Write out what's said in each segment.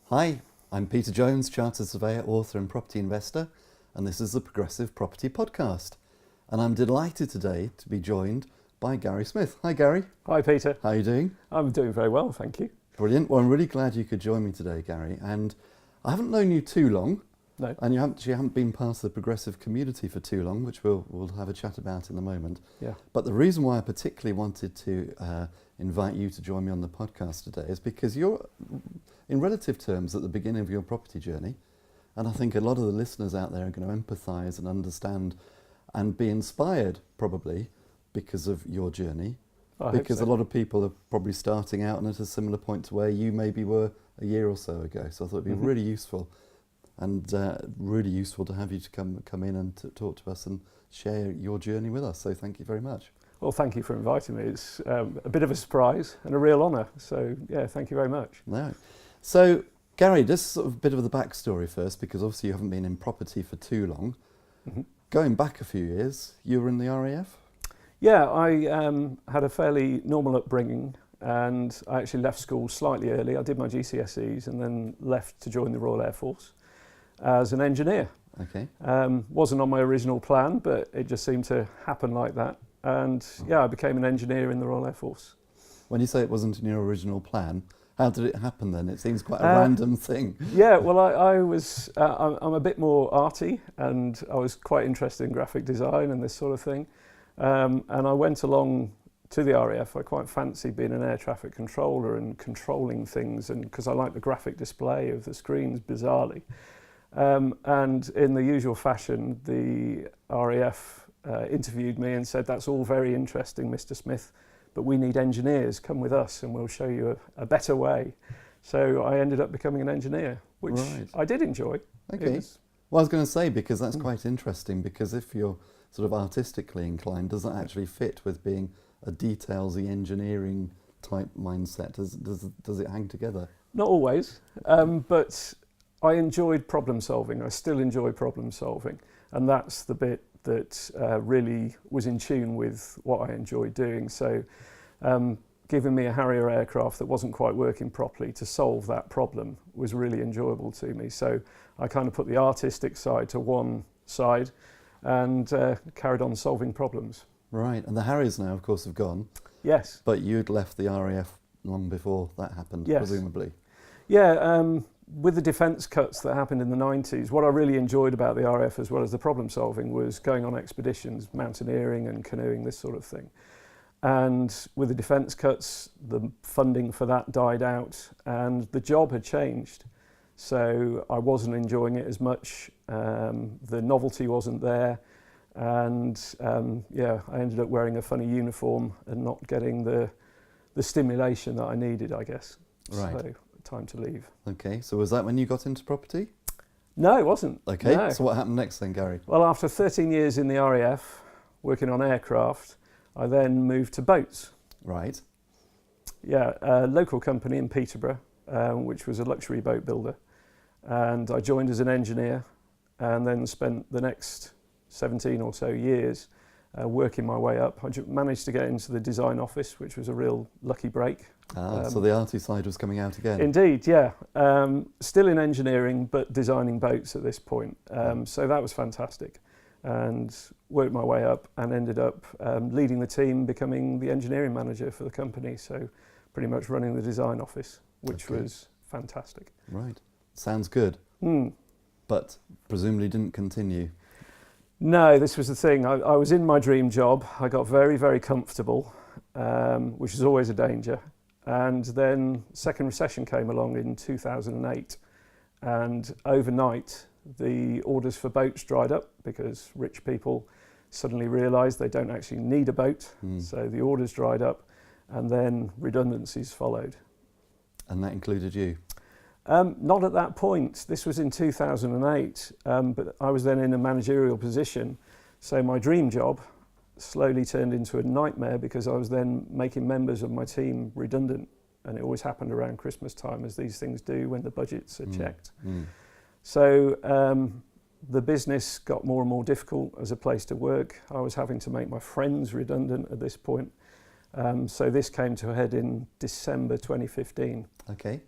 Hi, I'm Peter Jones, Chartered Surveyor, author and property investor, and this is the Progressive Property Podcast. And I'm delighted today to be joined by Gary Smith. Hi Gary. Hi Peter. How are you doing? I'm doing very well, thank you. Brilliant. Well, I'm really glad you could join me today, Gary. And I haven't known you too long. No. And you haven't been part of the progressive community for too long, which we'll have a chat about in a moment. Yeah. But the reason why I particularly wanted to invite you to join me on the podcast today is because you're, in relative terms, at the beginning of your property journey. And I think a lot of the listeners out there are going to empathise and understand and be inspired, probably, because of your journey. Because a lot of people are probably starting out and at a similar point to where you maybe were a year or so ago. So I thought it'd be really useful. And really useful to have you to come in and to talk to us and share your journey with us. So thank you very much. Well, thank you for inviting me. It's a bit of a surprise and a real honour. So yeah, thank you very much. No. So Gary, just sort of a bit of the backstory first, because obviously you haven't been in property for too long. Mm-hmm. Going back a few years, you were in the RAF? Yeah, I had a fairly normal upbringing, and I actually left school slightly early. I did my GCSEs and then left to join the Royal Air Force as an engineer. Okay. Wasn't on my original plan, but it just seemed to happen like that. And yeah, I became an engineer in the Royal Air Force. When you say it wasn't in your original plan, how did it happen then? It seems quite a random thing. Yeah, well, I'm a bit more arty, and I was quite interested in graphic design and this sort of thing. And I went along to the RAF. I quite fancied being an air traffic controller and controlling things, and because I like the graphic display of the screens, bizarrely. And in the usual fashion, the RAF interviewed me and said, "That's all very interesting, Mr. Smith, but we need engineers. Come with us and we'll show you a better way." So I ended up becoming an engineer, which I did enjoy. Okay. Well, I was going to say, because that's quite interesting, because if you're sort of artistically inclined, does that actually fit with being a detailsy engineering type mindset? Does it hang together? Not always, but I enjoyed problem solving. I still enjoy problem solving, and that's the bit that really was in tune with what I enjoyed doing. So giving me a Harrier aircraft that wasn't quite working properly to solve that problem was really enjoyable to me. So I kind of put the artistic side to one side and carried on solving problems. Right, and the Harriers now, of course, have gone. Yes. But you'd left the RAF long before that happened, yes. Presumably. Yeah, with the defence cuts that happened in the 90s, what I really enjoyed about the RAF, as well as the problem solving, was going on expeditions, mountaineering and canoeing, this sort of thing. And with the defence cuts, the funding for that died out and the job had changed. So I wasn't enjoying it as much, the novelty wasn't there, and I ended up wearing a funny uniform and not getting the stimulation that I needed, I guess. Right. So time to leave. Okay, so was that when you got into property? No, it wasn't. Okay, no. So what happened next then, Gary? Well, after 13 years in the RAF, working on aircraft, I then moved to boats. Right. Yeah, a local company in Peterborough, which was a luxury boat builder. And I joined as an engineer and then spent the next 17 or so years working my way up. I managed to get into the design office, which was a real lucky break. So the arty side was coming out again. Indeed, yeah. Still in engineering, but designing boats at this point. So that was fantastic. And worked my way up and ended up leading the team, becoming the engineering manager for the company. So pretty much running the design office, which was fantastic. Right. Sounds good. But presumably didn't continue. No, this was the thing. I was in my dream job. I got very, very comfortable, which is always a danger. And then second recession came along in 2008. And overnight, the orders for boats dried up because rich people suddenly realised they don't actually need a boat. So the orders dried up and then redundancies followed. And that included you? Not at that point. This was in 2008, but I was then in a managerial position. So my dream job slowly turned into a nightmare because I was then making members of my team redundant. And it always happened around Christmas time, as these things do when the budgets are checked. So the business got more and more difficult as a place to work. I was having to make my friends redundant at this point. So this came to a head in December 2015. Okay.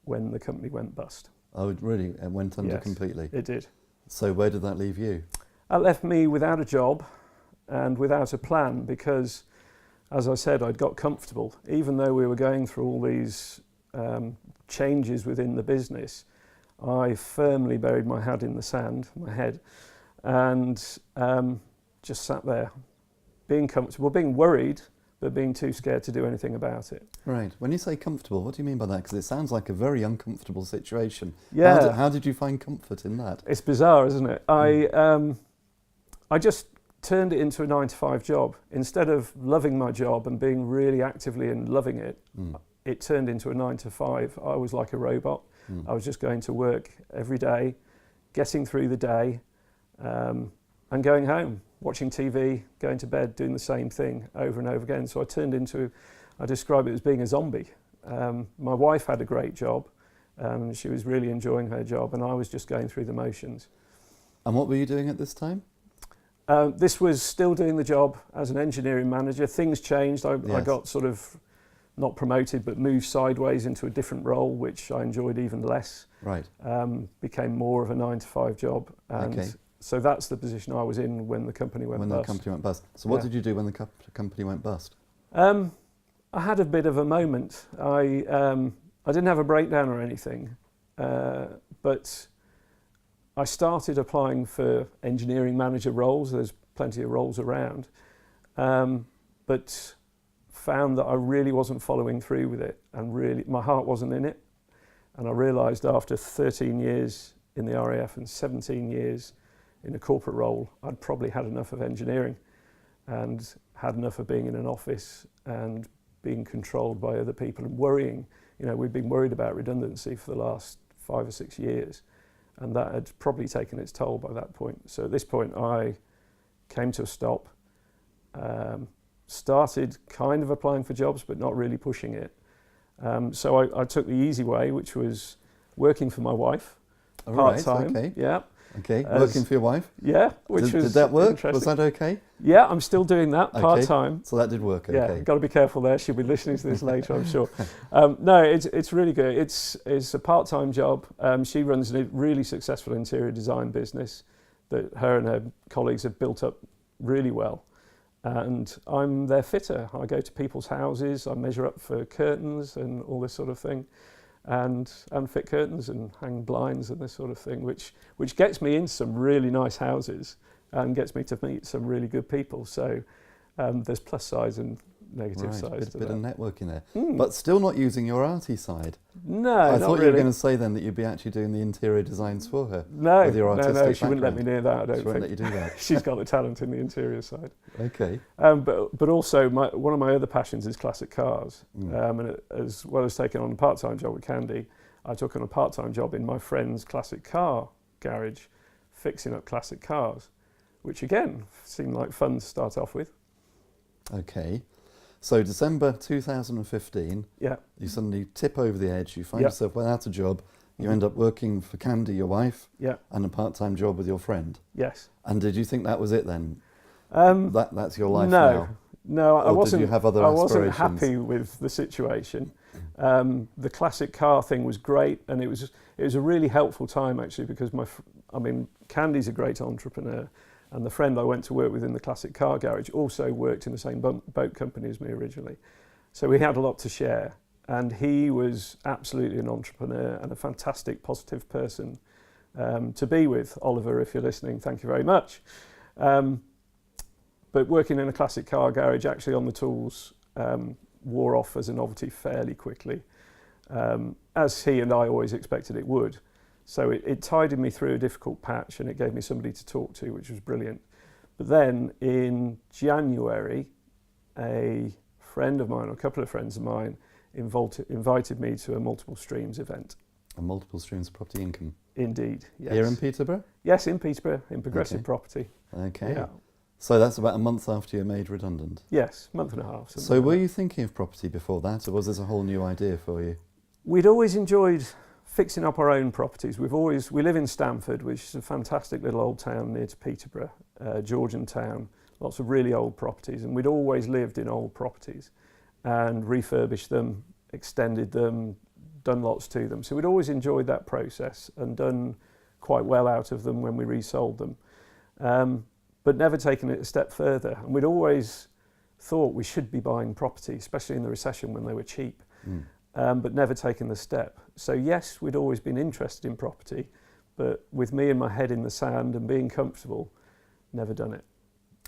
when the company went bust. Oh, it really? It went under Yes, completely? It did. So where did that leave you? That left me without a job and without a plan because, as I said, I'd got comfortable. Even though we were going through all these changes within the business, I firmly buried my head in the sand, and just sat there, being comfortable, being worried, but being too scared to do anything about it. Right. When you say comfortable, what do you mean by that? Because it sounds like a very uncomfortable situation. Yeah. How did you find comfort in that? It's bizarre, isn't it? I just turned it into a 9-to-5 job. Instead of loving my job and being really actively and loving it, it turned into a 9-to-5. I was like a robot. I was just going to work every day, getting through the day, and going home, watching TV, going to bed, doing the same thing over and over again. So I describe it as being a zombie. My wife had a great job. She was really enjoying her job, and I was just going through the motions. And what were you doing at this time? This was still doing the job as an engineering manager. Things changed. I got sort of not promoted, but moved sideways into a different role, which I enjoyed even less. Right. Became more of a 9-to-5 job. And so that's the position I was in when the company went bust. When the company went bust. So what did you do when the company went bust? I had a bit of a moment. I didn't have a breakdown or anything, but I started applying for engineering manager roles. There's plenty of roles around, but found that I really wasn't following through with it, and really my heart wasn't in it. And I realised after 13 years in the RAF and 17 years in a corporate role, I'd probably had enough of engineering and had enough of being in an office and being controlled by other people and worrying. You know, we've been worried about redundancy for the last 5 or 6 years, and that had probably taken its toll by that point. So at this point I came to a stop, started kind of applying for jobs but not really pushing it. So I took the easy way, which was working for my wife, part-time. Okay. Yeah. Okay, working for your wife? Yeah, which did that work? Was that okay? Yeah, I'm still doing that part-time. So that did work, okay. Yeah, got to be careful there. She'll be listening to this later, I'm sure. No, it's really good. It's a part-time job. She runs a really successful interior design business that her and her colleagues have built up really well. And I'm their fitter. I go to people's houses, I measure up for curtains and all this sort of thing, and fit curtains and hang blinds and this sort of thing, which gets me into some really nice houses and gets me to meet some really good people. So there's plus sides and negative sides to bit that. of networking there. But still not using your arty side. No, I not thought really. you were going to say then that you'd be actually doing the interior designs for her. No, with your artistic no, she wouldn't let me background. near that, I don't She won't think. let you do that. She's got the talent in the interior side. Okay. But also one of my other passions is classic cars. And as well as taking on a part-time job with Candy, I took on a part-time job in my friend's classic car garage, fixing up classic cars, which again seemed like fun to start off with. Okay. So December 2015, Yeah. you suddenly tip over the edge, you find yourself without a job, you end up working for Candy, your wife, Yeah. and a part-time job with your friend. Yes. And did you think that was it then? That's your life no, now? No, I Or wasn't. did you have other I wasn't aspirations? happy with the situation. The classic car thing was great, and it was a really helpful time actually, because Candy's a great entrepreneur, and the friend I went to work with in the classic car garage also worked in the same boat company as me originally. So we had a lot to share, and he was absolutely an entrepreneur and a fantastic, positive person to be with. Oliver, if you're listening, thank you very much. But working in a classic car garage, actually on the tools, wore off as a novelty fairly quickly, as he and I always expected it would. So it tidied me through a difficult patch, and it gave me somebody to talk to, which was brilliant. But then in January, a friend of mine, or a couple of friends of mine, invited me to a multiple streams event. A multiple streams of property income? Indeed, yes. Here in Peterborough? Yes, in Peterborough, in Progressive Property. Okay. Yeah. So that's about a month after you're made redundant? Yes, month and a half. So were you thinking of property before that, or was this a whole new idea for you? We'd always enjoyed fixing up our own properties. We live in Stamford, which is a fantastic little old town near to Peterborough, Georgian town, lots of really old properties, and we'd always lived in old properties and refurbished them, extended them, done lots to them. So we'd always enjoyed that process and done quite well out of them when we resold them, but never taken it a step further. And we'd always thought we should be buying property, especially in the recession when they were cheap, but never taken the step. So yes, we'd always been interested in property, but with me and my head in the sand and being comfortable, never done it.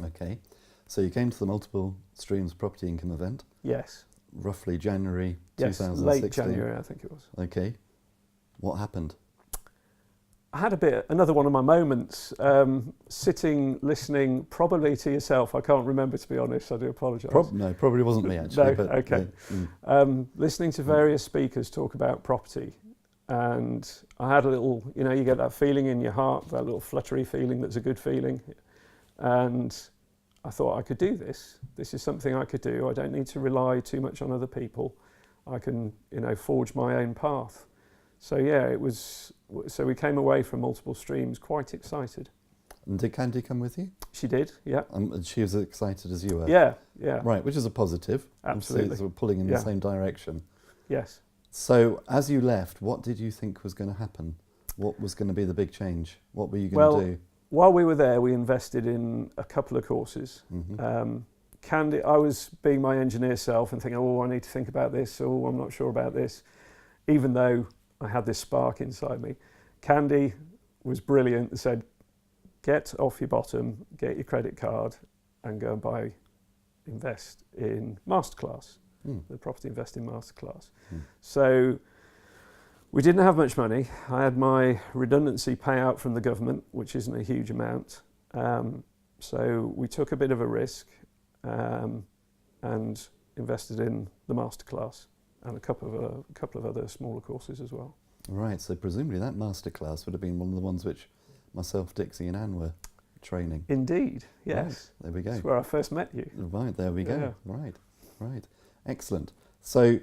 Okay, so you came to the multiple streams property income event. Yes. Roughly January Yes, 2016. late January, I think it was. Okay, what happened? I had another one of my moments, sitting, listening, probably to yourself. I can't remember, to be honest. I do apologise. No, probably wasn't me actually. No, but, okay. Listening to various speakers talk about property, and I had a little, you get that feeling in your heart, that little fluttery feeling that's a good feeling, and I thought I could do this. This is something I could do. I don't need to rely too much on other people. I can, forge my own path. So yeah, it was. So we came away from multiple streams quite excited. And did Candy come with you? She did, yeah. And she was as excited as you were? Yeah. Right, which is a positive. Absolutely. So we're pulling in the same direction. Yes. So as you left, what did you think was going to happen? What was going to be the big change? What were you going to do? While we were there, we invested in a couple of courses. Candy, I was being my engineer self and thinking, oh, I need to think about this. Oh, I'm not sure about this. Even though I had this spark inside me. Candy was brilliant and said, get off your bottom, get your credit card and go and invest in Masterclass, the Property Investing Masterclass. So we didn't have much money. I had my redundancy payout from the government, which isn't a huge amount. So we took a bit of a risk and invested in the Masterclass and a couple of other smaller courses as well. Right, so presumably that masterclass would have been one of the ones which myself, Dixie and Anne were training. Indeed, yes. Right, there we go. That's where I first met you. Right, there we go. Yeah. Right. Excellent. So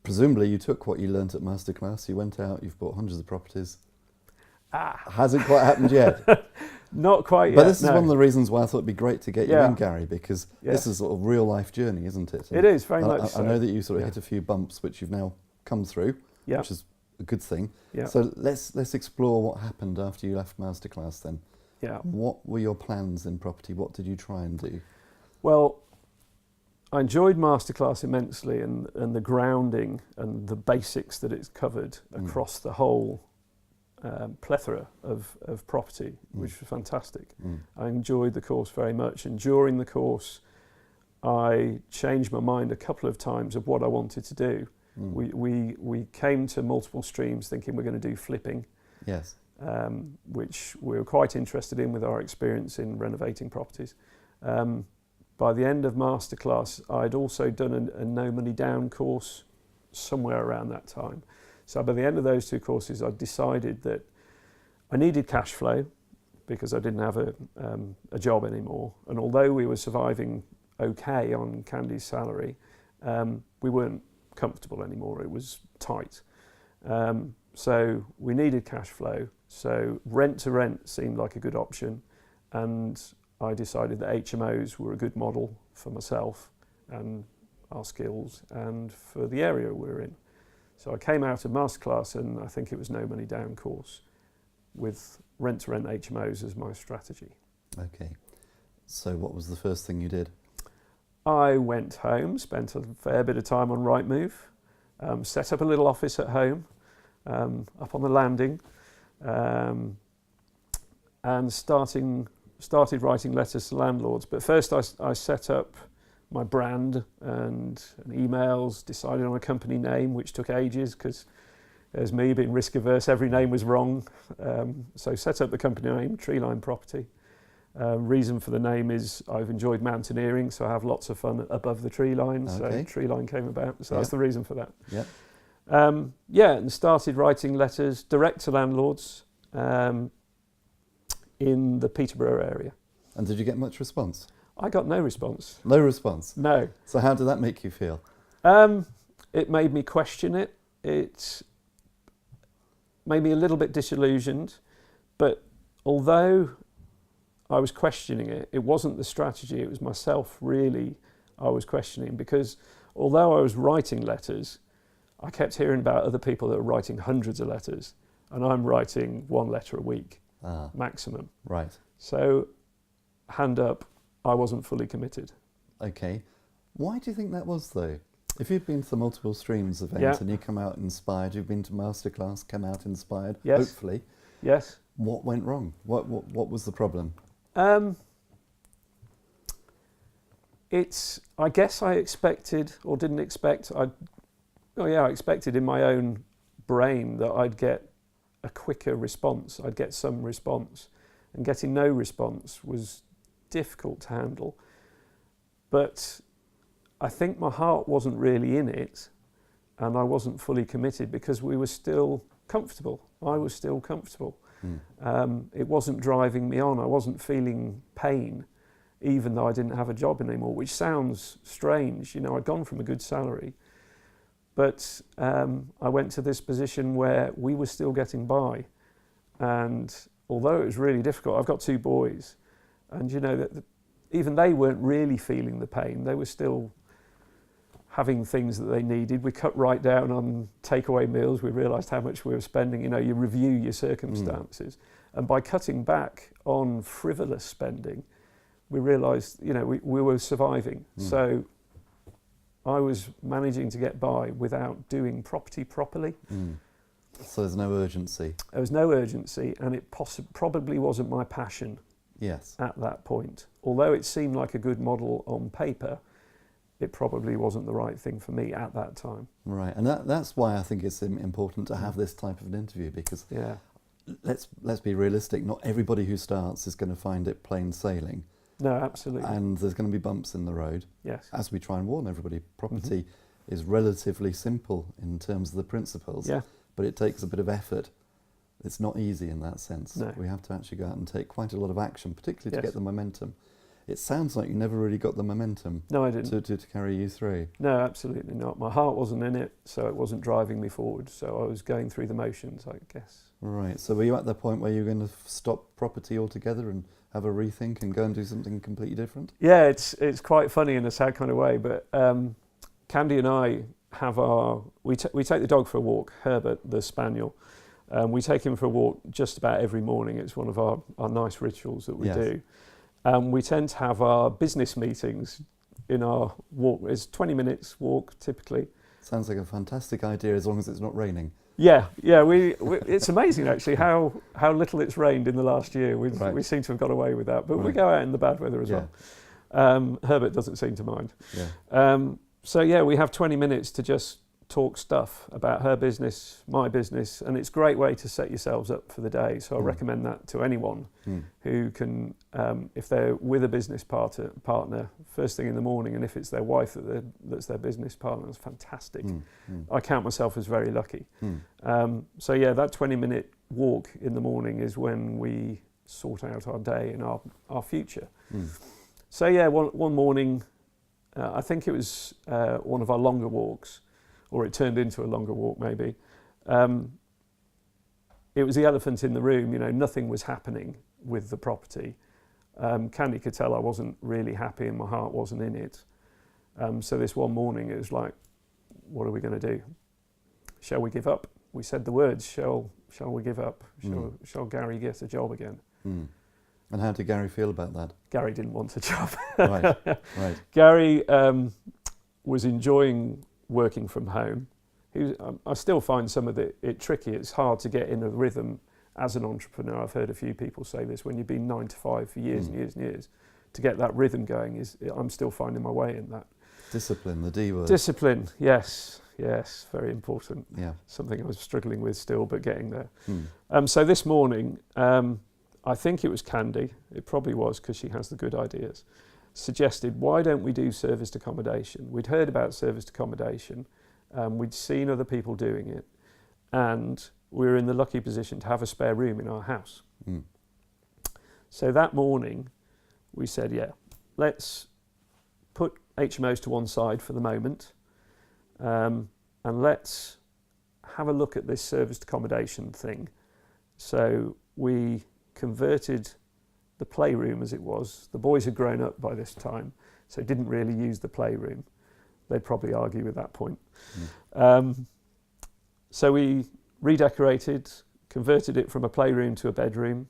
presumably you took what you learnt at masterclass, you went out, you've bought hundreds of properties. Hasn't quite happened yet. Not quite yet. But this is one of the reasons why I thought it'd be great to get you in, Gary, because Yes. this is sort of real life journey, isn't it? It is, very much so. I know that you sort of hit a few bumps which you've now come through, which is a good thing. Yeah. So let's explore what happened after you left masterclass then. Yeah. What were your plans in property? What did you try and do? Well, I enjoyed masterclass immensely and the grounding and the basics that it's covered across the whole plethora of property, which was fantastic. I enjoyed the course very much, and during the course I changed my mind a couple of times of what I wanted to do. We came to multiple streams thinking we're going to do flipping, Yes. which we were quite interested in with our experience in renovating properties. By the end of masterclass, I'd also done a no money down course somewhere around that time. So by the end of those two courses, I decided that I needed cash flow because I didn't have a job anymore. And although we were surviving okay on Candy's salary, we weren't comfortable anymore. It was tight. So we needed cash flow. So rent to rent seemed like a good option. And I decided that HMOs were a good model for myself and our skills and for the area we're in. So I came out of masterclass and I think it was no money down course with rent to rent HMOs as my strategy. Okay. So what was the first thing you did? I went home, spent a fair bit of time on Rightmove, set up a little office at home, up on the landing, and started writing letters to landlords. But first I set up my brand and emails, decided on a company name, which took ages because there's me being risk averse, every name was wrong. So set up the company name, Treeline Property. Reason for the name is I've enjoyed mountaineering, so I have lots of fun above the tree line. Okay. So Treeline came about, so that's the reason for that. Yeah. And started writing letters direct to landlords in the Peterborough area. And did you get much response? I got no response. No response? No. So how did that make you feel? It made me question it. It made me a little bit disillusioned, but although I was questioning it, it wasn't the strategy, it was myself really I was questioning, because although I was writing letters, I kept hearing about other people that are writing hundreds of letters, and I'm writing 1 letter a week maximum. Right. So, hand up, I wasn't fully committed. Okay. Why do you think that was, though? If you've been to the multiple streams event and you come out inspired, you've been to masterclass, come out inspired, hopefully. Yes. What went wrong? What was the problem? I guess I expected, or didn't expect, I expected in my own brain that I'd get a quicker response, I'd get some response. And getting no response was difficult to handle. But I think my heart wasn't really in it, and I wasn't fully committed because we were still comfortable. I was still comfortable. It wasn't driving me on. I wasn't feeling pain, even though I didn't have a job anymore, which sounds strange. You know, I'd gone from a good salary, but I went to this position where we were still getting by. And although it was really difficult, I've got 2 boys, and you know, even they weren't really feeling the pain. They were still having things that they needed. We cut right down on takeaway meals. We realised how much we were spending. You know, you review your circumstances. And by cutting back on frivolous spending, we realised, you know, we were surviving. So I was managing to get by without doing property properly. So there's no urgency. There was no urgency, and it probably wasn't my passion at that point. Although it seemed like a good model on paper, it probably wasn't the right thing for me at that time. Right, and that's why I think it's important to have this type of an interview, because let's be realistic, not everybody who starts is going to find it plain sailing. No, absolutely. And there's going to be bumps in the road. Yes. As we try and warn everybody, property is relatively simple in terms of the principles, but it takes a bit of effort. It's not easy in that sense. No. We have to actually go out and take quite a lot of action, particularly to get the momentum. It sounds like you never really got the momentum. No, I didn't. To carry you through. No, absolutely not. My heart wasn't in it, so it wasn't driving me forward. So I was going through the motions, I guess. Right. So were you at the point where you were going to stop property altogether and have a rethink and go and do something completely different? Yeah, it's quite funny in a sad kind of way, but Candy and I have we take the dog for a walk, Herbert, the spaniel. We take him for a walk just about every morning. It's one of our nice rituals that we do. We tend to have our business meetings in our walk. It's 20 minutes walk typically. Sounds like a fantastic idea as long as it's not raining. Yeah. We it's amazing actually how little it's rained in the last year. We seem to have got away with that, but we go out in the bad weather as well. Herbert doesn't seem to mind. So we have 20 minutes to just talk stuff about her business, my business, and it's a great way to set yourselves up for the day. So I recommend that to anyone who can, if they're with a business partner, first thing in the morning, and if it's their wife that's their business partner, that's fantastic. I count myself as very lucky. So that 20-minute walk in the morning is when we sort out our day and our future. So one morning, I think it was one of our longer walks, or it turned into a longer walk maybe. It was the elephant in the room, you know, nothing was happening with the property. Candy could tell I wasn't really happy and my heart wasn't in it. So this one morning it was like, what are we going to do? Shall we give up? We said the words, shall we give up? Shall Gary get a job again? And how did Gary feel about that? Gary didn't want a job. Right. Gary was enjoying working from home. I still find some of it tricky. It's hard to get in a rhythm as an entrepreneur. I've heard a few people say this, when you've been 9 to 5 for years and years and years, to get that rhythm going I'm still finding my way in that. Discipline, the D word. Discipline, yes, very important. Yeah. Something I was struggling with still, but getting there. So this morning, I think it was Candy, it probably was because she has the good ideas, suggested, why don't we do serviced accommodation? We'd heard about serviced accommodation, we'd seen other people doing it, and we were in the lucky position to have a spare room in our house. So that morning we said, let's put HMOs to one side for the moment, and let's have a look at this serviced accommodation thing. So we converted the playroom as it was. The boys had grown up by this time, so didn't really use the playroom. They'd probably argue at that point. So we redecorated, converted it from a playroom to a bedroom,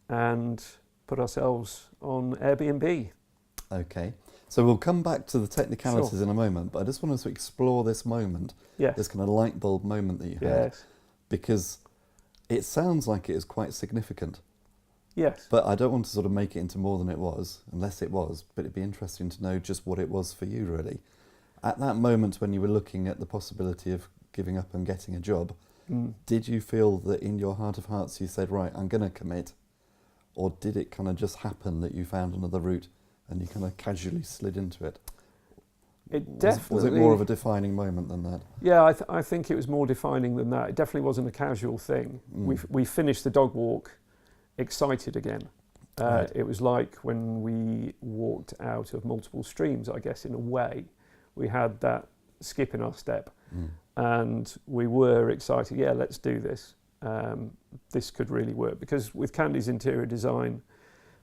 and put ourselves on Airbnb. Okay. So we'll come back to the technicalities Sure. in a moment, but I just wanted to explore this moment, Yes. this kind of light bulb moment that you had, Yes. because it sounds like it is quite significant, Yes. but I don't want to sort of make it into more than it was, unless it was, but it'd be interesting to know just what it was for you, really. At that moment when you were looking at the possibility of giving up and getting a job, did you feel that in your heart of hearts you said, right, I'm going to commit, or did it kind of just happen that you found another route and you kind of casually slid into it? It definitely... Was it more of a defining moment than that? Yeah, I think it was more defining than that. It definitely wasn't a casual thing. We finished the dog walk excited again. Right. It was like when we walked out of multiple streams, I guess, in a way. We had that skip in our step, and we were excited. Yeah, let's do this. This could really work, because with Candy's interior design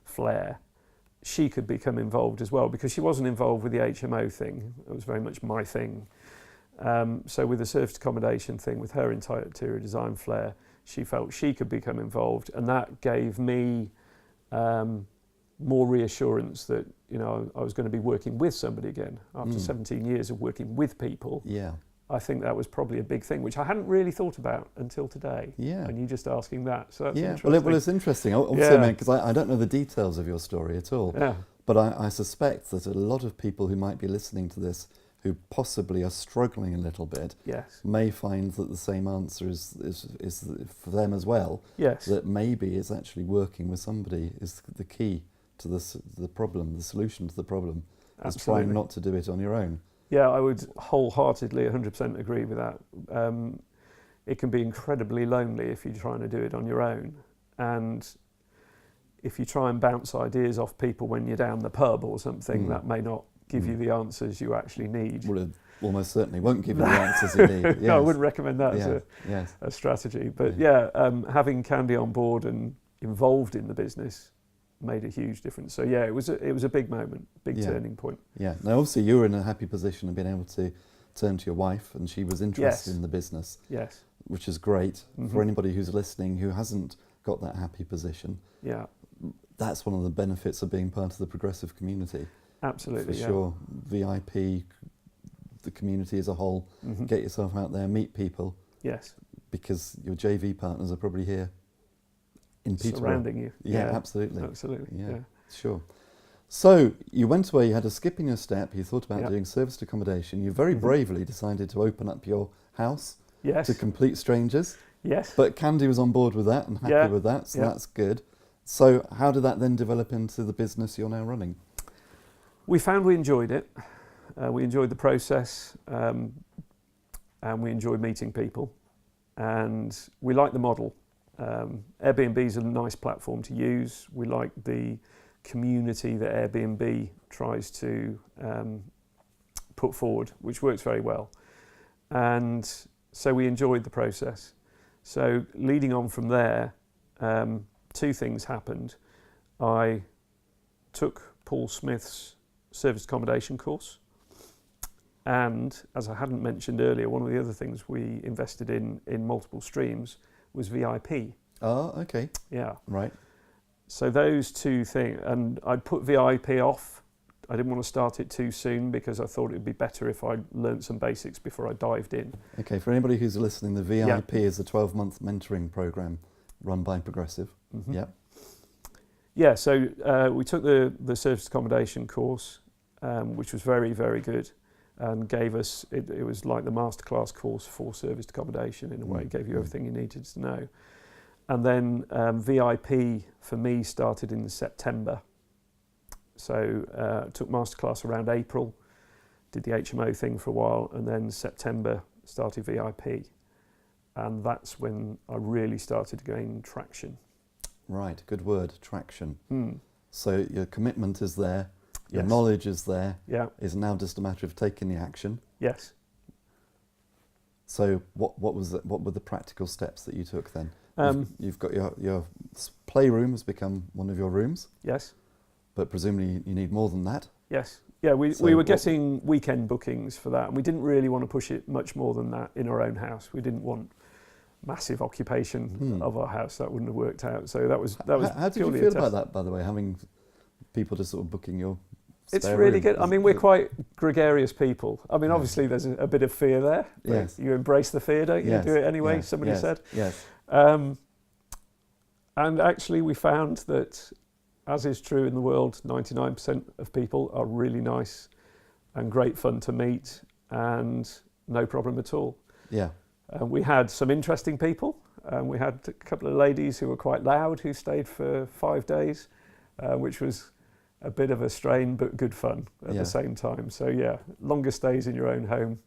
flair, she could become involved as well, because she wasn't involved with the HMO thing. It was very much my thing. So with the serviced accommodation thing, with her entire interior design flair, she felt she could become involved, and that gave me more reassurance that, you know, I was going to be working with somebody again after 17 years of working with people. Yeah. I think that was probably a big thing, which I hadn't really thought about until today. Yeah. And you just asking that, so that's Yeah. interesting. Well, it's interesting. Obviously, because I don't know the details of your story at all. Yeah. But I suspect that a lot of people who might be listening to this, who possibly are struggling a little bit, Yes. may find that the same answer is for them as well. Yes. That maybe it's actually working with somebody is the key to the problem, the solution to the problem. Is Absolutely. trying not to do it on your own. Yeah, I would wholeheartedly 100% agree with that. It can be incredibly lonely if you're trying to do it on your own. And if you try and bounce ideas off people when you're down the pub or something, that may not give you the answers you actually need. Well, it almost certainly won't give you the answers you need. Yes. No, I wouldn't recommend that as Yes. a strategy. But having Candy on board and involved in the business made a huge difference. So yeah, it was a big moment, big turning point. Yeah. Now, obviously, you were in a happy position of being able to turn to your wife, and she was interested Yes. in the business. Yes. Which is great for anybody who's listening who hasn't got that happy position. Yeah. That's one of the benefits of being part of the progressive community. Absolutely. For yeah. sure. VIP, the community as a whole. Get yourself out there, meet people. Yes. Because your JV partners are probably here in Peterborough. Surrounding you. Yeah, absolutely. Absolutely. Yeah, sure. So you went away, you had a skip in your step, you thought about doing serviced accommodation. You very bravely decided to open up your house Yes. to complete strangers. Yes. But Candy was on board with that and happy with that, so that's good. So how did that then develop into the business you're now running? We found we enjoyed it. We enjoyed the process, and we enjoyed meeting people. And we liked the model. Airbnb is a nice platform to use. We like the community that Airbnb tries to put forward, which works very well. And so we enjoyed the process. So leading on from there, two things happened. I took Paul Smith's serviced accommodation course. And as I hadn't mentioned earlier, one of the other things we invested in multiple streams was VIP. Oh, okay. Yeah. Right. So those two things, and I'd put VIP off. I didn't want to start it too soon because I thought it would be better if I learnt some basics before I dived in. Okay, for anybody who's listening, the VIP is a 12-month mentoring program run by Progressive. Yeah. Yeah, so we took the serviced accommodation course, which was very, very good, and gave us, it was like the masterclass course for serviced accommodation in a way. It gave you everything you needed to know. And then VIP for me started in September. So took masterclass around April, did the HMO thing for a while, and then September started VIP. And that's when I really started to gain traction. Right, good word, traction. So your commitment is there, your Yes. knowledge is there. Yeah. It's now just a matter of taking the action. Yes. So what were the practical steps that you took then? You've got your playroom has become one of your rooms, Yes. but presumably you need more than that. Yes. Yeah, we So were what- getting weekend bookings for that, and we didn't really want to push it much more than that in our own house. We didn't want massive occupation of our house. That wouldn't have worked out. So that was How did you purely a feel test. about that, by the way, having people just sort of booking your It's spare really room? good. I mean, we're quite gregarious people. I mean, obviously there's a bit of fear there. But Yes. you embrace the fear, don't you? Yes, Do it anyway, yes, somebody yes, said. Yes. And actually we found that, as is true in the world, 99% of people are really nice and great fun to meet and no problem at all. Yeah. We had some interesting people. We had a couple of ladies who were quite loud who stayed for 5 days, which was a bit of a strain but good fun at the same time. So yeah, longer stays in your own home,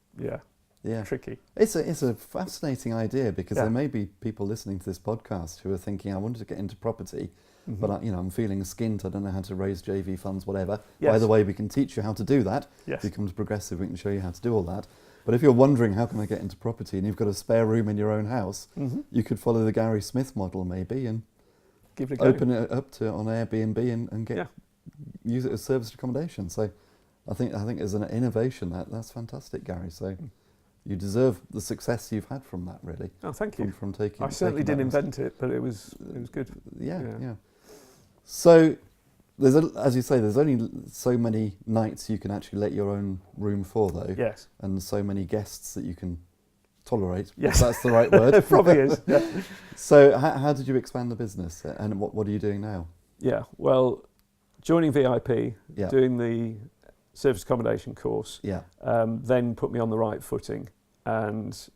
tricky. It's a fascinating idea because there may be people listening to this podcast who are thinking, I wanted to get into property, but I'm feeling skint, I don't know how to raise JV funds, whatever. Yes. By the way, we can teach you how to do that. Yes. If you come to Progressive, we can show you how to do all that. But if you're wondering how can I get into property and you've got a spare room in your own house, you could follow the Gary Smith model maybe and Give it a go. open it up to on Airbnb and get use it as serviced accommodation. So I think as an innovation that's fantastic, Gary. So you deserve the success you've had from that, really. Oh, thank you. From taking. I certainly taking didn't that invent it, but it was good. Yeah. So as you say, there's only so many nights you can actually let your own room for, though. Yes. And so many guests that you can tolerate. Yes. If that's the right word. It probably is. Yeah. So how did you expand the business, and what are you doing now? Yeah. Well, joining VIP, Yeah. doing the service accommodation course, Yeah. then put me on the right footing, and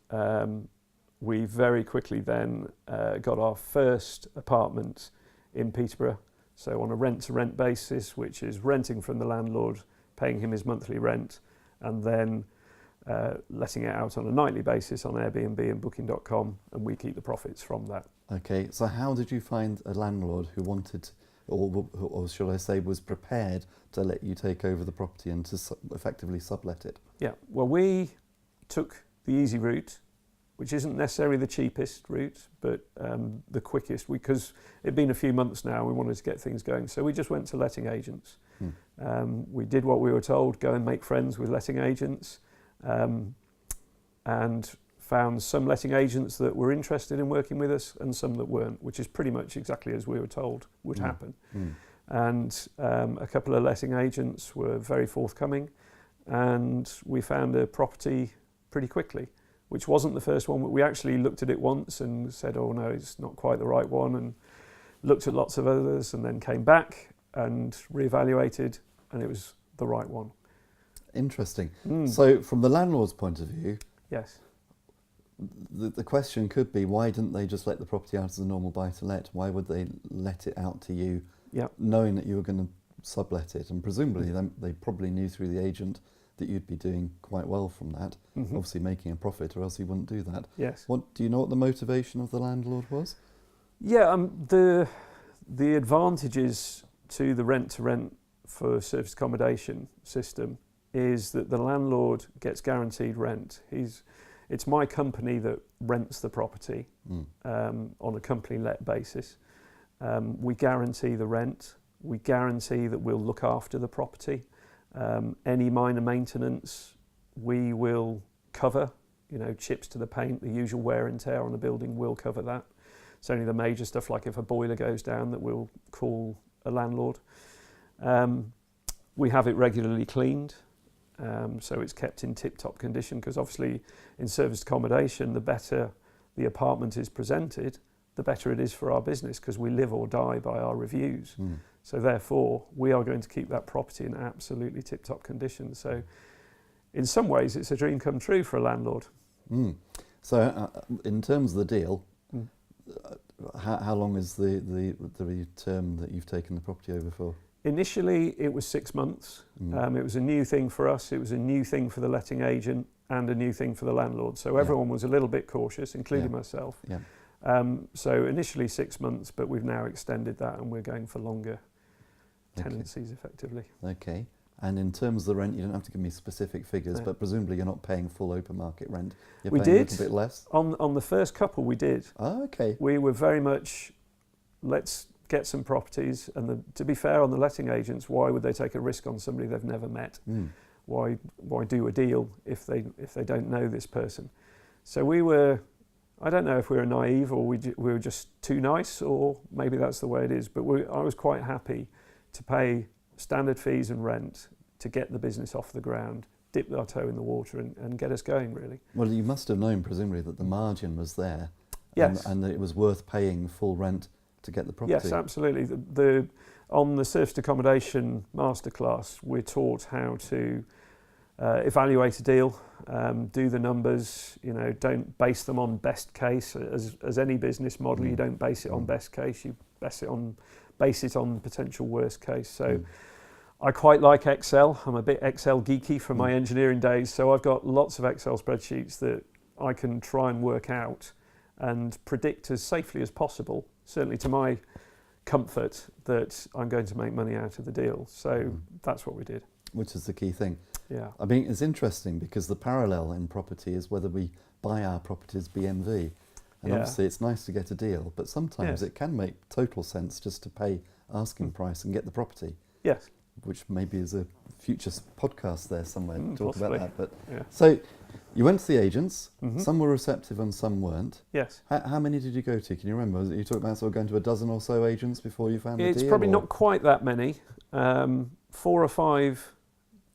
we very quickly then got our first apartment in Peterborough. So on a rent-to-rent basis, which is renting from the landlord, paying him his monthly rent, and then letting it out on a nightly basis on Airbnb and Booking.com, and we keep the profits from that. Okay, so how did you find a landlord who wanted, or should I say, was prepared to let you take over the property and to effectively sublet it? Yeah, well, we took the easy route, which isn't necessarily the cheapest route, but the quickest, because it'd been a few months now, we wanted to get things going. So we just went to letting agents. We did what we were told, go and make friends with letting agents, and found some letting agents that were interested in working with us and some that weren't, which is pretty much exactly as we were told would happen. And a couple of letting agents were very forthcoming, and we found a property pretty quickly, which wasn't the first one. We actually looked at it once and said, oh no, it's not quite the right one, and looked at lots of others and then came back and reevaluated, and it was the right one. Interesting. So from the landlord's point of view, Yes. the question could be, why didn't they just let the property out as a normal buy-to-let? Why would they let it out to you, knowing that you were going to sublet it? And presumably they probably knew through the agent that you'd be doing quite well from that, obviously making a profit, or else he wouldn't do that. Yes. Do you know what the motivation of the landlord was? Yeah, the advantages to the rent-to-rent for service accommodation system is that the landlord gets guaranteed rent. It's my company that rents the property on a company-let basis. We guarantee the rent. We guarantee that we'll look after the property. Any minor maintenance we will cover. Chips to the paint, the usual wear and tear on the building, we'll cover that. It's only the major stuff, like if a boiler goes down, that we'll call a landlord. We have it regularly cleaned. So it's kept in tip-top condition, because obviously in serviced accommodation, the better the apartment is presented, the better it is for our business, because we live or die by our reviews. So therefore, we are going to keep that property in absolutely tip-top condition. So in some ways, it's a dream come true for a landlord. So in terms of the deal, how long is the term that you've taken the property over for? Initially, it was 6 months. It was a new thing for us. It was a new thing for the letting agent and a new thing for the landlord. So everyone was a little bit cautious, including myself. So initially 6 months, but we've now extended that and we're going for longer tenancies effectively. Okay. And in terms of the rent, you don't have to give me specific figures, but presumably you're not paying full open market rent. You're We paying did. a little bit less? On the first couple, we did. Oh, okay. We were very much, let's get some properties, and to be fair on the letting agents, why would they take a risk on somebody they've never met? Why do a deal if they don't know this person? So we were, I don't know if we were naive or we were just too nice, or maybe that's the way it is, but I was quite happy to pay standard fees and rent to get the business off the ground, dip our toe in the water and get us going, really. Well, you must have known, presumably, that the margin was there. Yes. And that it was worth paying full rent to get the property. Yes, absolutely. On the serviced accommodation masterclass, we're taught how to evaluate a deal, do the numbers. Don't base them on best case. As any business model, you don't base it on best case. You base it on potential worst case. So I quite like Excel. I'm a bit Excel geeky from my engineering days, so I've got lots of Excel spreadsheets that I can try and work out and predict as safely as possible, certainly to my comfort, that I'm going to make money out of the deal. So that's what we did. Which is the key thing. Yeah. I mean, it's interesting because the parallel in property is whether we buy our properties BMV. And obviously it's nice to get a deal, but sometimes it can make total sense just to pay asking price and get the property. Yes. Which maybe is a future podcast there somewhere to talk possibly. about that. But so you went to the agents, some were receptive and some weren't. Yes. How many did you go to? Can you remember? You talked about sort of going to a dozen or so agents before you found the deal? It's probably not quite that many. 4 or 5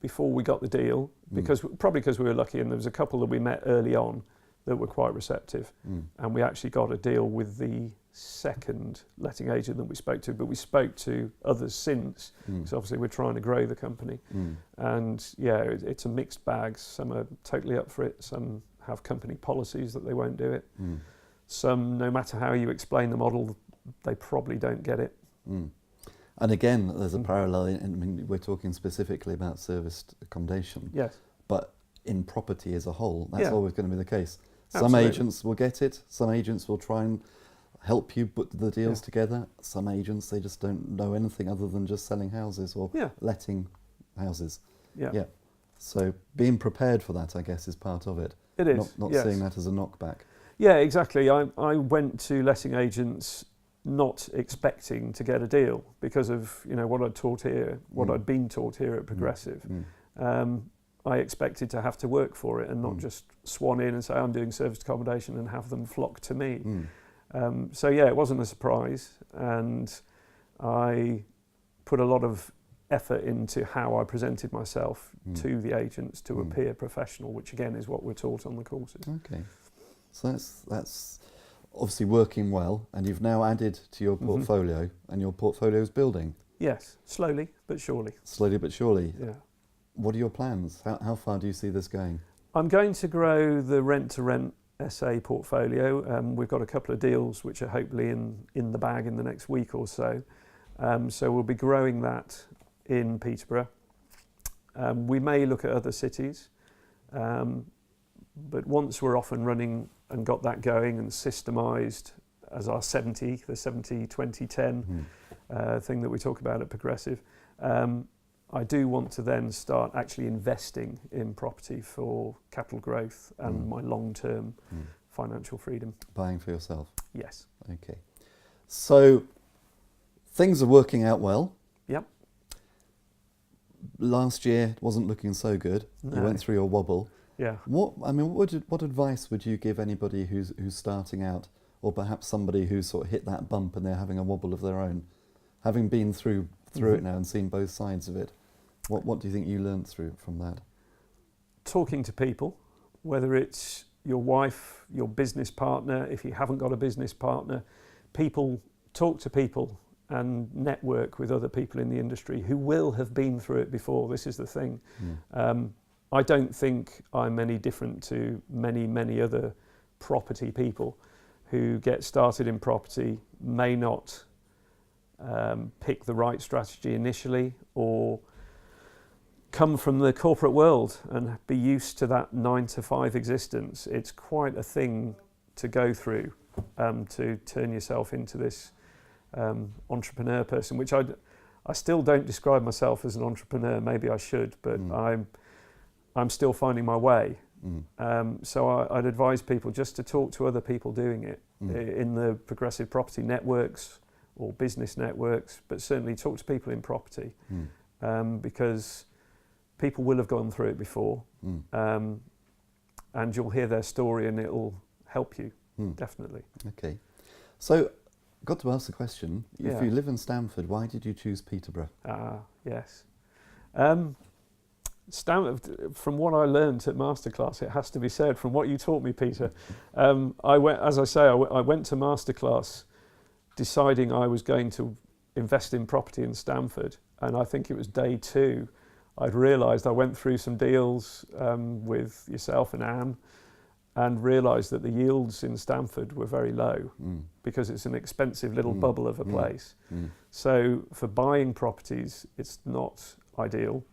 before we got the deal, because we were lucky, and there was a couple that we met early on that were quite receptive, and we actually got a deal with the second letting agent that we spoke to, but we spoke to others since, because obviously we're trying to grow the company. And it's a mixed bag. Some are totally up for it, some have company policies that they won't do it. Some, no matter how you explain the model, they probably don't get it. And again, there's a parallel. I mean, we're talking specifically about serviced accommodation. Yes. But in property as a whole, that's always going to be the case. Some Absolutely. agents will get it. Some agents will try and help you put the deals together. Some agents, they just don't know anything other than just selling houses or letting houses. Yeah. So being prepared for that, I guess, is part of it. It is. Not seeing that as a knockback. Yeah, exactly. I went to letting agents not expecting to get a deal because of what I'd taught here, what I'd been taught here at Progressive. I expected to have to work for it and not just swan in and say I'm doing serviced accommodation and have them flock to me. So it wasn't a surprise, and I put a lot of effort into how I presented myself to the agents to appear professional, which again is what we're taught on the courses. Okay, so that's obviously working well, and you've now added to your portfolio, and your portfolio is building. Yes, slowly but surely. Slowly but surely. Yeah. What are your plans? How far do you see this going? I'm going to grow the rent-to-rent SA portfolio. We've got a couple of deals which are hopefully in the bag in the next week or so. So we'll be growing that in Peterborough. We may look at other cities, but once we're off and running and got that going and systemised as our 70-20-10 thing that we talk about at Progressive, I do want to then start actually investing in property for capital growth and my long-term financial freedom. Buying for yourself? Yes. Okay. So things are working out well. Yep. Last year wasn't looking so good. No. You went through your wobble. Yeah. What advice would you give anybody who's starting out, or perhaps somebody who's sort of hit that bump and they're having a wobble of their own, having been through it now and seen both sides of it? What do you think you learned from that? Talking to people, whether it's your wife, your business partner, if you haven't got a business partner, talk to people and network with other people in the industry who will have been through it before. This is the thing. I don't think I'm any different to many other property people who get started in property, may not pick the right strategy initially, or come from the corporate world and be used to that 9-to-5 existence. It's quite a thing to go through to turn yourself into this entrepreneur person, which I still don't describe myself as an entrepreneur. Maybe I should, but I'm still finding my way. So I'd advise people just to talk to other people doing it in the Progressive Property networks or business networks, but certainly talk to people in property, because people will have gone through it before, and you'll hear their story and it'll help you, definitely. Okay. So, got to ask the question, Yeah. if you live in Stamford, why did you choose Peterborough? Yes. Stamford, from what I learned at Masterclass, it has to be said, from what you taught me, Peter, I went to Masterclass deciding I was going to invest in property in Stamford, and I think it was day 2, I'd realised I went through some deals with yourself and Anne, and realised that the yields in Stamford were very low because it's an expensive little bubble of a place. So for buying properties, it's not ideal.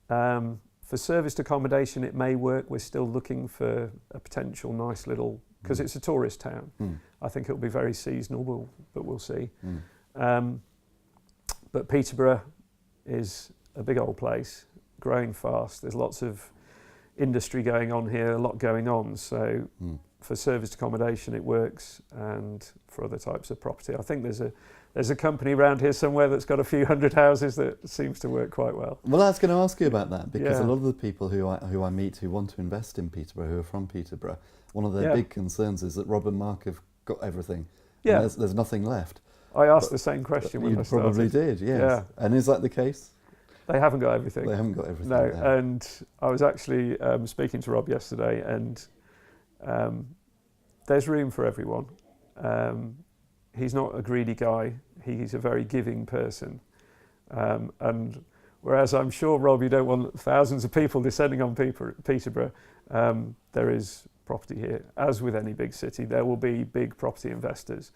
For serviced accommodation, it may work. We're still looking for a potential nice little, because it's a tourist town. I think it'll be very seasonal, but we'll see. But Peterborough is a big old place, growing fast. There's lots of industry going on here, a lot going on. So for serviced accommodation, it works, and for other types of property, I think there's a company around here somewhere that's got a few hundred houses that seems to work quite well. Well, I was going to ask you about that, because Yeah. a lot of the people who I meet who want to invest in Peterborough, who are from Peterborough, one of their big concerns is that Rob and Mark have got everything. Yeah. And there's nothing left. I asked the same question when I You started. probably did, yes. Yeah. And is that the case? They haven't got everything. They haven't got everything. No, there. and I was actually speaking to Rob yesterday, and there's room for everyone. He's not a greedy guy. He's a very giving person. And whereas I'm sure, Rob, you don't want thousands of people descending on Peterborough, there is property here. As with any big city, there will be big property investors,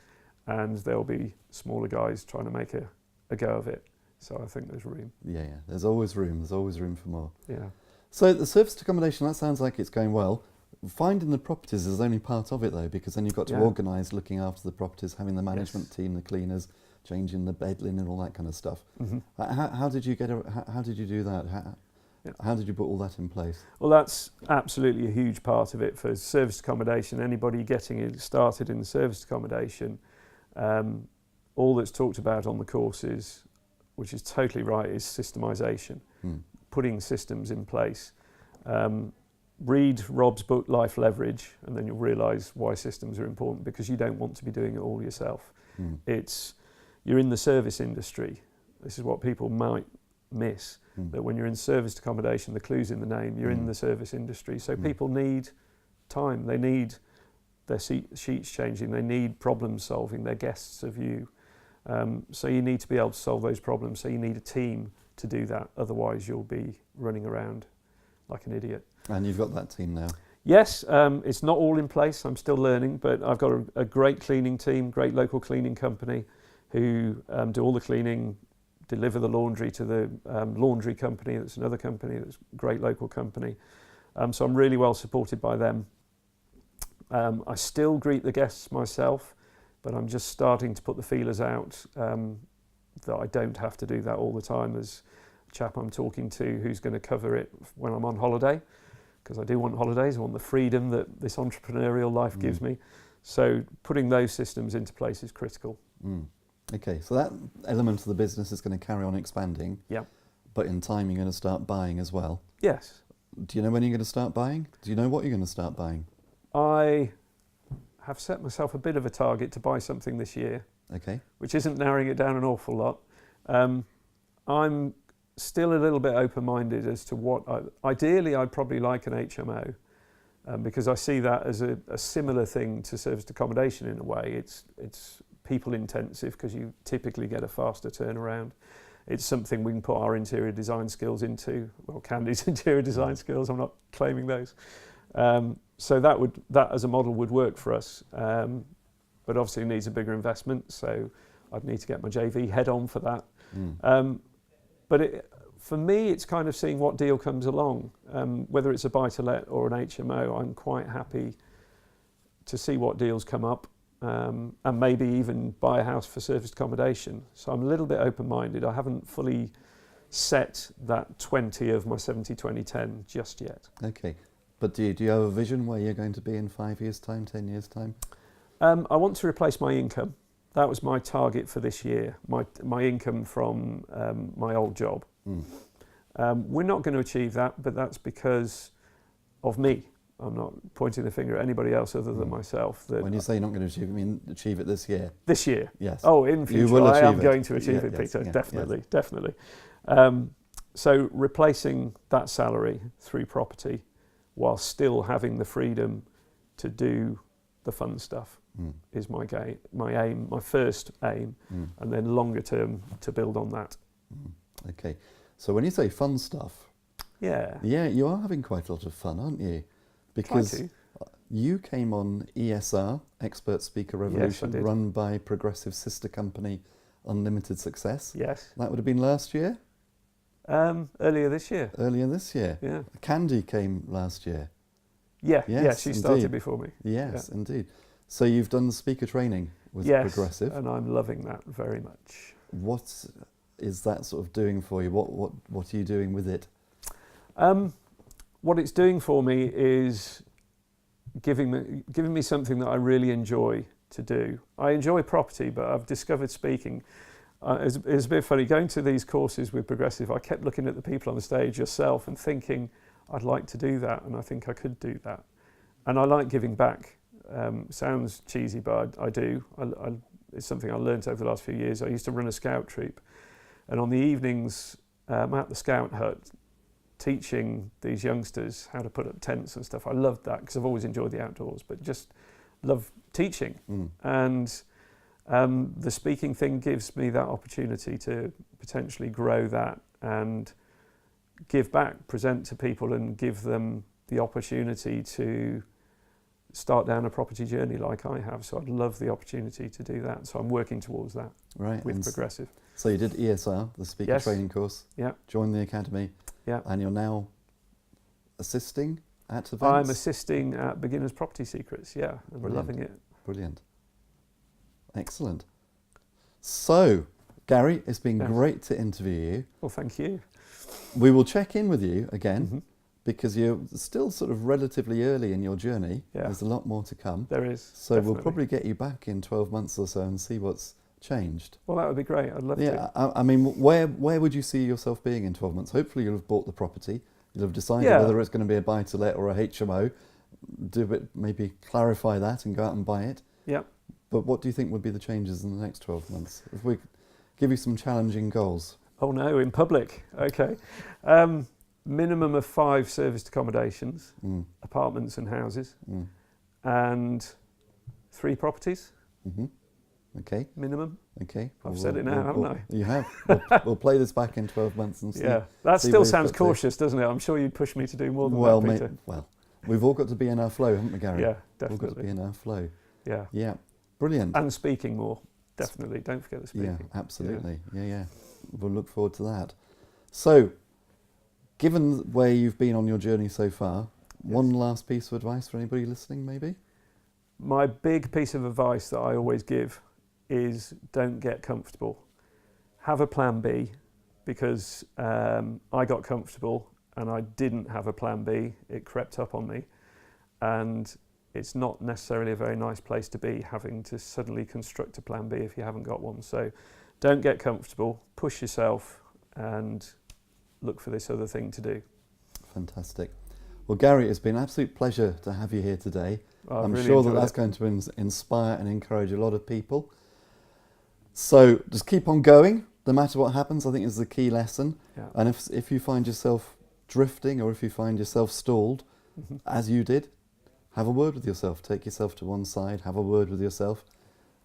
and there will be smaller guys trying to make a go of it. So I think there's room. Yeah, there's always room. There's always room for more. Yeah. So the serviced accommodation, that sounds like it's going well. Finding the properties is only part of it, though, because then you've got to organise looking after the properties, having the management team, the cleaners, changing the bed linen, all that kind of stuff. How did you how did you do that? How did you put all that in place? Well, that's absolutely a huge part of it for serviced accommodation. Anybody getting started in serviced accommodation, all that's talked about on the courses, which is totally right, is systemization, putting systems in place. Read Rob's book, Life Leverage, and then you'll realise why systems are important, because you don't want to be doing it all yourself. You're in the service industry. This is what people might miss, that when you're in serviced accommodation, the clue's in the name, you're in the service industry. So people need time, they need their sheets changing, they need problem solving, their guests of you. So you need to be able to solve those problems, so you need a team to do that, otherwise you'll be running around like an idiot. And you've got that team now? Yes, it's not all in place, I'm still learning, but I've got a great cleaning team, great local cleaning company who do all the cleaning, deliver the laundry to the laundry company, that's another company, that's a great local company. So I'm really well supported by them. I still greet the guests myself, but I'm just starting to put the feelers out that I don't have to do that all the time. There's a chap I'm talking to who's going to cover it when I'm on holiday, because I do want holidays, I want the freedom that this entrepreneurial life gives me. So putting those systems into place is critical. Okay, so that element of the business is going to carry on expanding. Yeah. But in time you're going to start buying as well. Yes. Do you know when you're going to start buying? Do you know what you're going to start buying? I have set myself a bit of a target to buy something this year. Okay. Which isn't narrowing it down an awful lot. I'm still a little bit open-minded as to what ideally I'd probably like an HMO, because I see that as a similar thing to serviced accommodation in a way. It's people intensive, because you typically get a faster turnaround. It's something we can put our interior design skills into. Well, Candy's interior design skills, I'm not claiming those. So that as a model would work for us, but obviously it needs a bigger investment, so I'd need to get my JV head on for that. But for me, it's kind of seeing what deal comes along. Whether it's a buy-to-let or an HMO, I'm quite happy to see what deals come up, and maybe even buy a house for serviced accommodation. So I'm a little bit open-minded. I haven't fully set that 20 of my 70-20-10 just yet. Okay. But do you have a vision where you're going to be in 5 years' time, 10 years' time? I want to replace my income. That was my target for this year, my income from my old job. We're not going to achieve that, but that's because of me. I'm not pointing the finger at anybody else other than myself. When you say you're not going to achieve it, you mean achieve it this year? This year? Yes. Oh, in future, You will I am achieve it. going to achieve it, Yes, Peter. yeah, Definitely, yes. definitely. So replacing that salary through property while still having the freedom to do the fun stuff is my aim, my first aim, and then longer term to build on that. Okay. So when you say fun stuff, Yeah, you are having quite a lot of fun, aren't you? Because you came on ESR, Expert Speaker Revolution, did. run by progressive sister company Unlimited Success. Yes. That would have been last year? Earlier this year. Earlier this year. Yeah. Candy came last year. Yeah, Yes, she started indeed. before me. Yes, indeed. So you've done speaker training with Progressive. And I'm loving that very much. What is that sort of doing for you? What are you doing with it? What it's doing for me is giving me something that I really enjoy to do. I enjoy property, but I've discovered speaking. It's a bit funny, going to these courses with Progressive, I kept looking at the people on the stage, yourself, and thinking, I'd like to do that, and I think I could do that. And I like giving back. Sounds cheesy, but I do. It's something I learned over the last few years. I used to run a scout troop, and on the evenings, I'm at the scout hut teaching these youngsters how to put up tents and stuff. I loved that because I've always enjoyed the outdoors, but just love teaching. And the speaking thing gives me that opportunity to potentially grow that and give back, present to people and give them the opportunity to start down a property journey like I have. So I'd love the opportunity to do that. So I'm working towards that with Progressive. So you did ESR, the speaker training course. Yeah. Joined the academy. Yeah. And you're now assisting at events? I'm assisting at Beginners Property Secrets, and we're loving it. Brilliant. Excellent. So, Gary, it's been great to interview you. Well, thank you. We will check in with you again because you're still sort of relatively early in your journey. Yeah. There's a lot more to come. There is. So definitely. We'll probably get you back in 12 months or so and see what's changed. Well, that would be great. I'd love to. I mean, where would you see yourself being in 12 months? Hopefully you'll have bought the property. You'll have decided whether it's going to be a buy-to-let or a HMO. Maybe clarify that and go out and buy it. Yeah. But what do you think would be the changes in the next 12 months? If we give you some challenging goals. Oh no, in public. Okay. Minimum of 5 serviced accommodations, apartments and houses, and 3 properties. Okay. Minimum. Okay. I've said it now, haven't I? You have. We'll play this back in 12 months and see. Yeah. That still sounds cautious, doesn't it? I'm sure you'd push me to do more than that, Peter. Well, we've all got to be in our flow, haven't we, Gary? Yeah, definitely. We've got to be in our flow. Yeah. Yeah. Brilliant. And speaking more, definitely. Don't forget the speaking. Yeah, absolutely. Yeah. We'll look forward to that. So, given where you've been on your journey so far, one last piece of advice for anybody listening, maybe? My big piece of advice that I always give is don't get comfortable. Have a plan B, because I got comfortable and I didn't have a plan B. It crept up on me, and it's not necessarily a very nice place to be, having to suddenly construct a plan B if you haven't got one. So don't get comfortable, push yourself and look for this other thing to do. Fantastic. Well, Gary, it's been an absolute pleasure to have you here today. I'm really sure that's going to inspire and encourage a lot of people. So just keep on going, no matter what happens, I think is the key lesson. Yeah. And if you find yourself drifting or if you find yourself stalled, as you did, have a word with yourself. Take yourself to one side, have a word with yourself,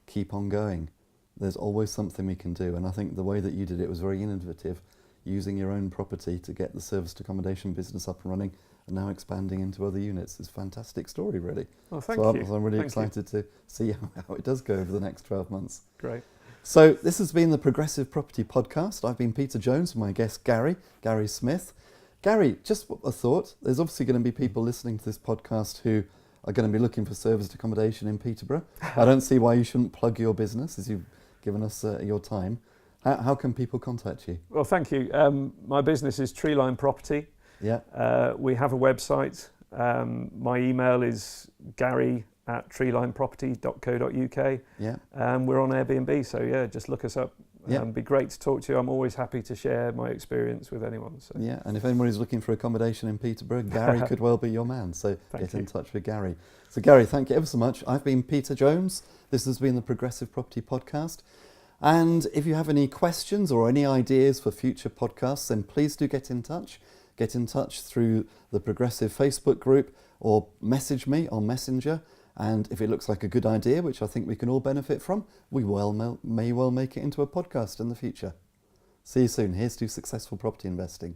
keep on going. There's always something we can do. And I think the way that you did it was very innovative, using your own property to get the serviced accommodation business up and running and now expanding into other units. It's a fantastic story, really. Oh, thank you. So I'm really excited to see how it does go over the next 12 months. Great. So this has been the Progressive Property Podcast. I've been Peter Jones and my guest Gary Smith. Gary, just a thought. There's obviously going to be people listening to this podcast who are going to be looking for serviced accommodation in Peterborough. I don't see why you shouldn't plug your business as you've given us your time. How can people contact you? Well, thank you. My business is Treeline Property. Yeah. We have a website. My email is gary at treelineproperty.co.uk. Yeah. We're on Airbnb, so yeah, just look us up. Yeah. It'd be great to talk to you. I'm always happy to share my experience with anyone. So. Yeah, and if anybody's looking for accommodation in Peterborough, Gary could well be your man. So Thank get you. in touch with Gary. So Gary, thank you ever so much. I've been Peter Jones. This has been the Progressive Property Podcast. And if you have any questions or any ideas for future podcasts, then please do get in touch. Get in touch through the Progressive Facebook group or message me on Messenger. And if it looks like a good idea, which I think we can all benefit from, we may well make it into a podcast in the future. See you soon. Here's to successful property investing.